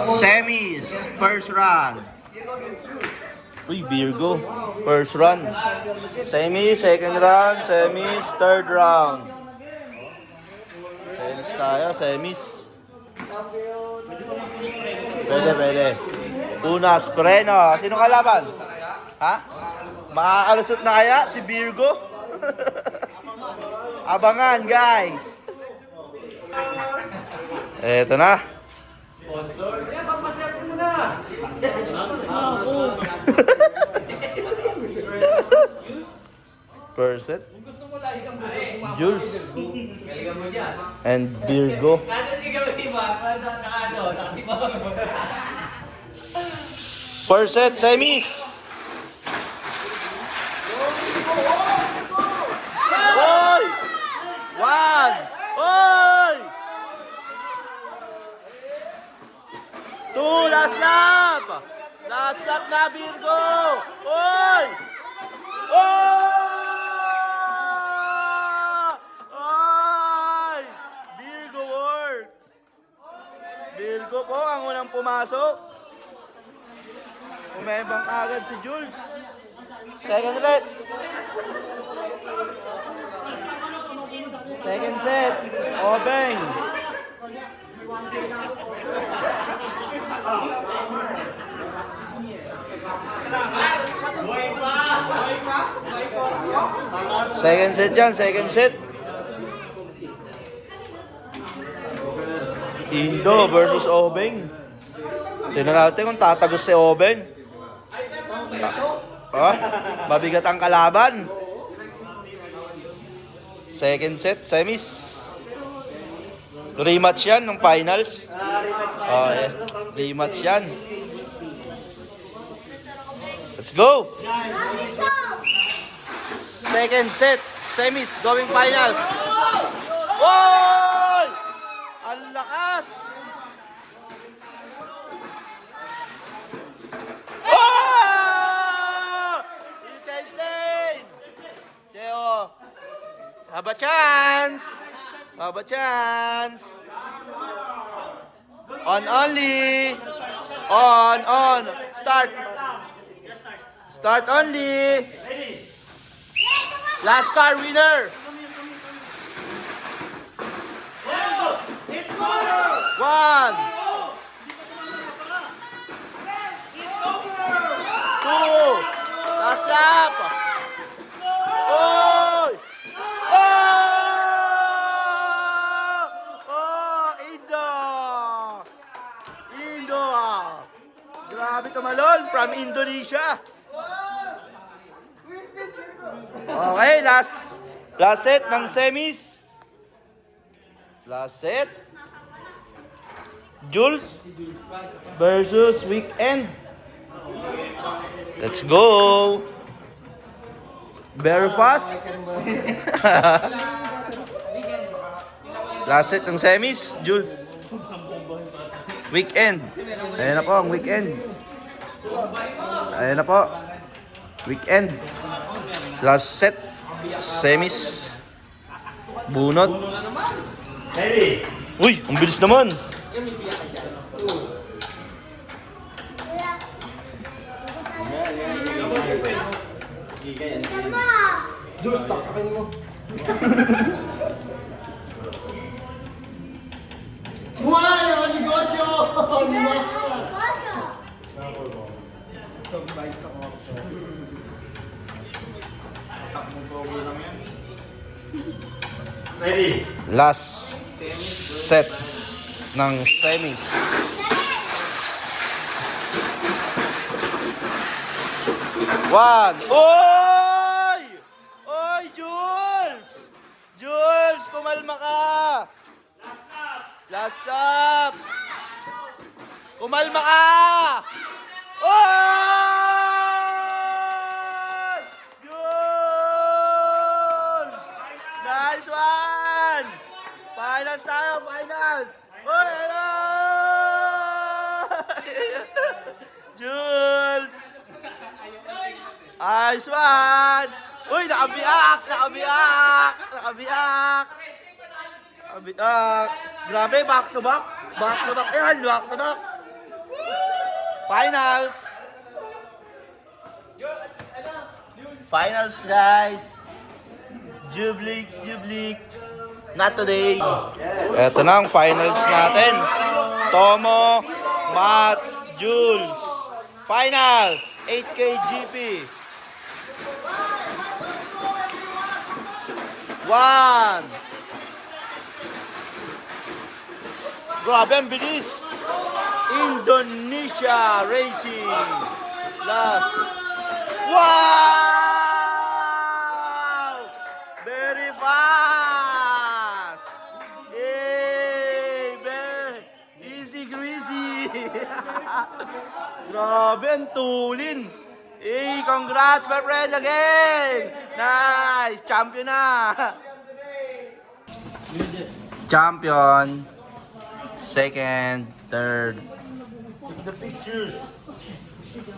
Semis, first round. Uy, Virgo. First round. Semis, second round. Semis, third round. Semis tayo, semis. Pwede. Unas, Preno. Sino kalaban? Ha? Makakalusot na kaya si Virgo? Abangan, guys. Eto na. Sponsor? Yan, papaswerte mo na. Perset. Jules. And Virgo. Perset, semis. Oy! One! Oy! Two, last lap! Last lap na, Virgo! Oy! Oy! Virgo works! Virgo po ang unang pumasok. Umebang agad si Jules. Second red. Second set. Obeng. Second set yan, second set. Indo versus Obeng. Tingnan natin kung tatagos si Obeng. Mabigat ang kalaban. Second set, semis. Rematch yan ng finals. Yeah. Rematch yan. Let's go! Second set, semis, going finals. Oy! Ang lakas! Oh! Liechtenstein! Theo! Have a chance! Have a chance! On only! On! Start! Start only! Last car winner! One! Two! Last lap! Oy! Indo! Grabe tumalon from Indonesia! Okay, last set ng semis. Last set. Jules versus Weekend. Let's go. Very fast. Last set ng semis, Jules. Weekend. Ayan na po ang Weekend. Ayan na po. Weekend. Last set. Semis. Bunot. Uy, ang bilis naman. Jules, stop kakin mo. Wow! Negosyo! Ready? Last set ng semis. One. Oy! Oy, Jules! Jules, kumalma ka! Last stop! Kumalma ka! Oy! Jules! Nice one! Finals tayo, finals! Oy, hello! Jules! Nice one! Uy, nakabiak! Nakabiak! Nakabiak! Nakabiak! Grabe, back to back! Back to back yan, back to back. Finals. Finals, guys. Jublix. Not today. Ito na ang finals natin. Tomo, Mats, Jules. Finals, 8K GP. 1. Grabe ang bilis. Indonesia Racing. Last. Wow! Very fast. Hey, very easy greasy. Grabe ang tulin. Hey, congrats my friend again. Nice, champion na. Champion. Second, third. The pictures.